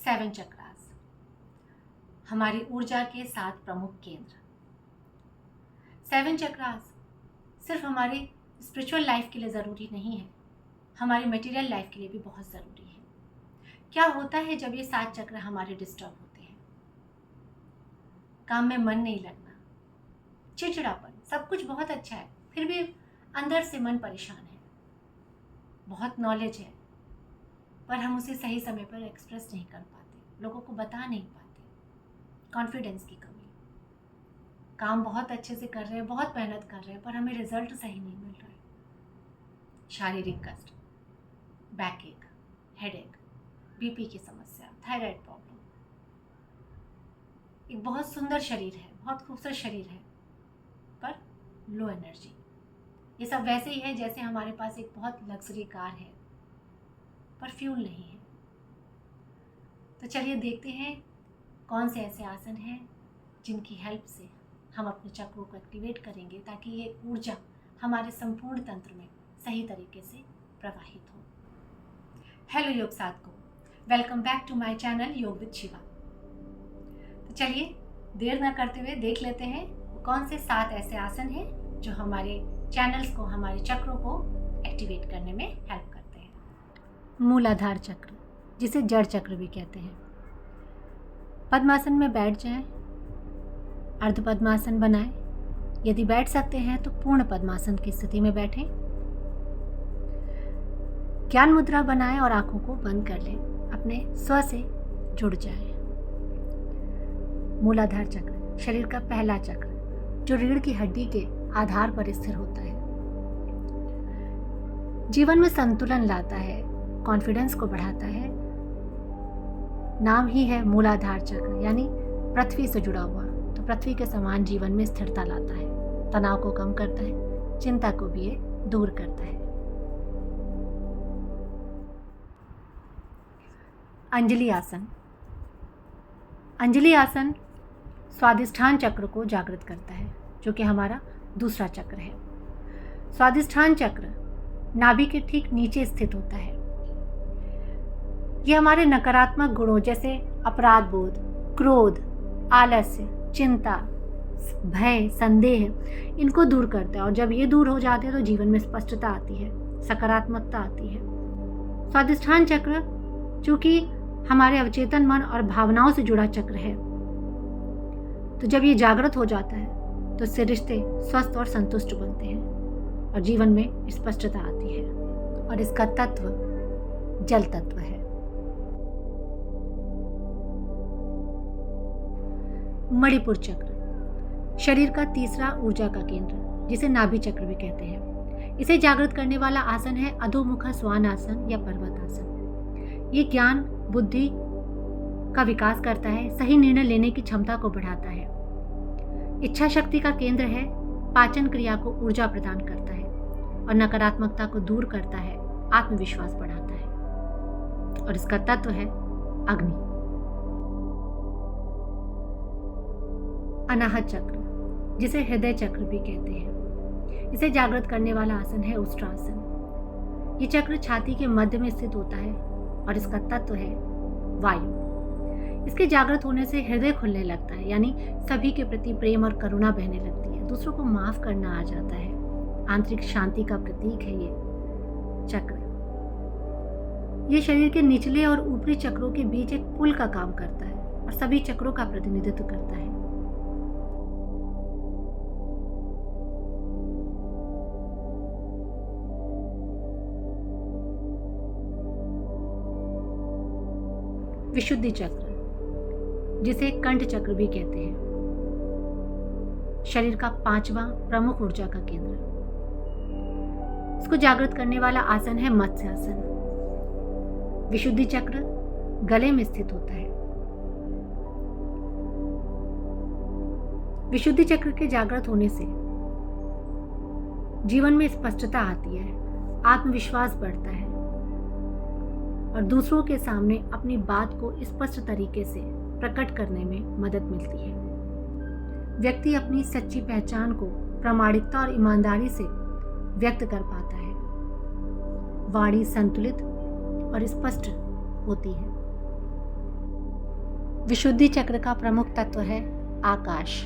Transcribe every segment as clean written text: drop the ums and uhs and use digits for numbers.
7 चक्रास, हमारी ऊर्जा के 7 प्रमुख केंद्र। 7 चक्रास सिर्फ हमारी स्पिरिचुअल लाइफ के लिए ज़रूरी नहीं है, हमारी मटेरियल लाइफ के लिए भी बहुत ज़रूरी है। क्या होता है जब ये 7 चक्र हमारे डिस्टर्ब होते हैं? काम में मन नहीं लगना, चिड़चिड़ापन, सब कुछ बहुत अच्छा है फिर भी अंदर से मन परेशान है। बहुत नॉलेज है पर हम उसे सही समय पर एक्सप्रेस नहीं कर पाते, लोगों को बता नहीं पाते। कॉन्फिडेंस की कमी, काम बहुत अच्छे से कर रहे हैं, बहुत मेहनत कर रहे हैं पर हमें रिजल्ट सही नहीं मिल रहा है। शारीरिक कष्ट, बैकएक, हेडेक, बीपी की समस्या, थायराइड प्रॉब्लम। एक बहुत सुंदर शरीर है, बहुत खूबसूरत शरीर है पर लो एनर्जी। ये सब वैसे ही है जैसे हमारे पास एक बहुत लग्जरी कार है पर फ्यूल नहीं है। तो चलिए देखते हैं कौन से ऐसे आसन हैं जिनकी हेल्प से हम अपने चक्रों को एक्टिवेट करेंगे ताकि ये ऊर्जा हमारे संपूर्ण तंत्र में सही तरीके से प्रवाहित हो। हेलो योग साधकों, welcome back to my channel Yog with Shiva. तो चलिए देर ना करते हुए देख लेते हैं कौन से 7 ऐसे आसन हैं जो हमारे चैनल्स को, हमारे चक्रों को एक्टिवेट करने में हेल्प करते हैं। मूलाधार चक्र, जिसे जड़ चक्र भी कहते हैं। पद्मासन में बैठ जाएं, अर्ध पद्मासन बनाएं। यदि बैठ सकते हैं तो पूर्ण पद्मासन की स्थिति में बैठें। ज्ञान मुद्रा बनाएं और आंखों को बंद कर लें, अपने स्व से जुड़ जाएं। मूलाधार चक्र शरीर का पहला चक्र जो रीढ़ की हड्डी के आधार पर स्थिर होता है, जीवन में संतुलन लाता है, कॉन्फिडेंस को बढ़ाता है। नाम ही है मूलाधार चक्र, यानी पृथ्वी से जुड़ा हुआ। तो पृथ्वी के समान जीवन में स्थिरता लाता है, तनाव को कम करता है, चिंता को भी ये दूर करता है। अंजलि आसन। अंजलि आसन स्वादिष्ठान चक्र को जागृत करता है, जो कि हमारा दूसरा चक्र है। स्वादिष्ठान चक्र नाभि के ठीक नीचे स्थित होता है। यह हमारे नकारात्मक गुणों जैसे अपराध बोध, क्रोध, आलस्य, चिंता, भय, संदेह, इनको दूर करता है। और जब ये दूर हो जाते हैं तो जीवन में स्पष्टता आती है, सकारात्मकता आती है। स्वादिष्ठान चक्र चूंकि हमारे अवचेतन मन और भावनाओं से जुड़ा चक्र है, तो जब ये जागृत हो जाता है तो इससे रिश्ते स्वस्थ और संतुष्ट बनते हैं और जीवन में स्पष्टता आती है। और इसका तत्व जल तत्व है। मणिपुर चक्र शरीर का तीसरा ऊर्जा का केंद्र, जिसे नाभि चक्र भी कहते हैं। इसे जागृत करने वाला आसन है अधोमुख स्वान आसन या पर्वत आसन। ये ज्ञान बुद्धि का विकास करता है, सही निर्णय लेने की क्षमता को बढ़ाता है, इच्छा शक्ति का केंद्र है, पाचन क्रिया को ऊर्जा प्रदान करता है और नकारात्मकता को दूर करता है, आत्मविश्वास बढ़ाता है। और इसका तत्व है अग्नि। अनाहत चक्र, जिसे हृदय चक्र भी कहते हैं, इसे जागृत करने वाला आसन है उष्ट्रासन। ये चक्र छाती के मध्य में स्थित होता है और इसका तत्व है वायु। इसके जागृत होने से हृदय खुलने लगता है, यानी सभी के प्रति प्रेम और करुणा बहने लगती है, दूसरों को माफ करना आ जाता है। आंतरिक शांति का प्रतीक है ये चक्र। ये शरीर के निचले और ऊपरी चक्रों के बीच एक पुल का काम करता है और सभी चक्रों का प्रतिनिधित्व करता है। विशुद्धि चक्र, जिसे कंठ चक्र भी कहते हैं, शरीर का 5वां प्रमुख ऊर्जा का केंद्र। इसको जागृत करने वाला आसन है मत्स्य आसन। विशुद्धि चक्र गले में स्थित होता है। विशुद्धि चक्र के जागृत होने से जीवन में स्पष्टता आती है, आत्मविश्वास बढ़ता है और दूसरों के सामने अपनी बात को स्पष्ट तरीके से प्रकट करने में मदद मिलती है। व्यक्ति अपनी सच्ची पहचान को प्रामाणिकता और ईमानदारी से व्यक्त कर पाता है। वाणी संतुलित और स्पष्ट होती है। विशुद्धि चक्र का प्रमुख तत्व है आकाश,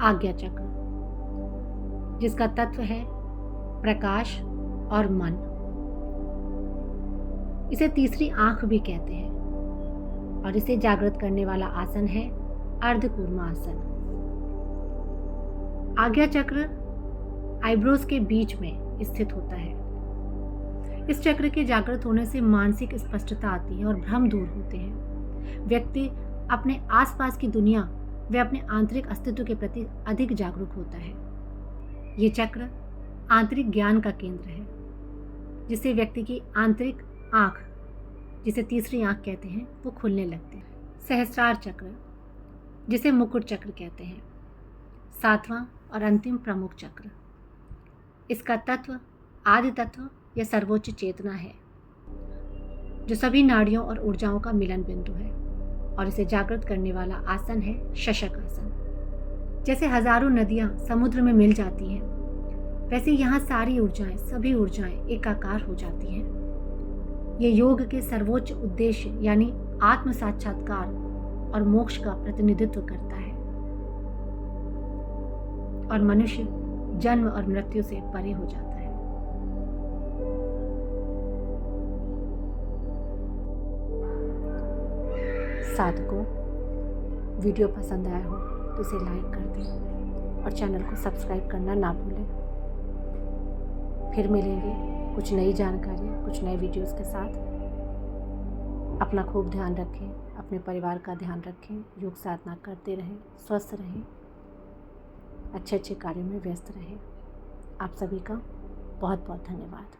आज्ञा चक्र, जिसका तत्व है प्रकाश और मन। इसे तीसरी आंख भी कहते हैं और इसे जागृत करने वाला आसन है अर्धकूर्मा आसन। आज्ञा चक्र आईब्रोज के बीच में स्थित होता है। इस चक्र के जागृत होने से मानसिक स्पष्टता आती है और भ्रम दूर होते हैं। व्यक्ति अपने आसपास की दुनिया व अपने आंतरिक अस्तित्व के प्रति अधिक जागरूक होता है। ये चक्र आंतरिक ज्ञान का केंद्र है, जिससे व्यक्ति की आंतरिक आंख, जिसे तीसरी आंख कहते हैं, वो खुलने लगती है। सहस्रार चक्र, जिसे मुकुट चक्र कहते हैं, सातवां और अंतिम प्रमुख चक्र। इसका तत्व आदि तत्व या सर्वोच्च चेतना है, जो सभी नाड़ियों और ऊर्जाओं का मिलन बिंदु है, और इसे जागृत करने वाला आसन है शशक आसन। जैसे हजारों नदियां समुद्र में मिल जाती हैं, वैसे यहाँ सारी ऊर्जाएं, सभी ऊर्जाएं एकाकार हो जाती हैं। ये योग के सर्वोच्च उद्देश्य यानी आत्म साक्षात्कार और मोक्ष का प्रतिनिधित्व करता है, और मनुष्य जन्म और मृत्यु से परे हो जाता है। साधकों, वीडियो पसंद आया हो तो इसे लाइक कर दें और चैनल को सब्सक्राइब करना ना भूलें। फिर मिलेंगे कुछ नई जानकारी, कुछ नए वीडियोस के साथ। अपना खूब ध्यान रखें, अपने परिवार का ध्यान रखें, योग साधना करते रहें, स्वस्थ रहें, अच्छे अच्छे कार्यों में व्यस्त रहें। आप सभी का बहुत बहुत धन्यवाद।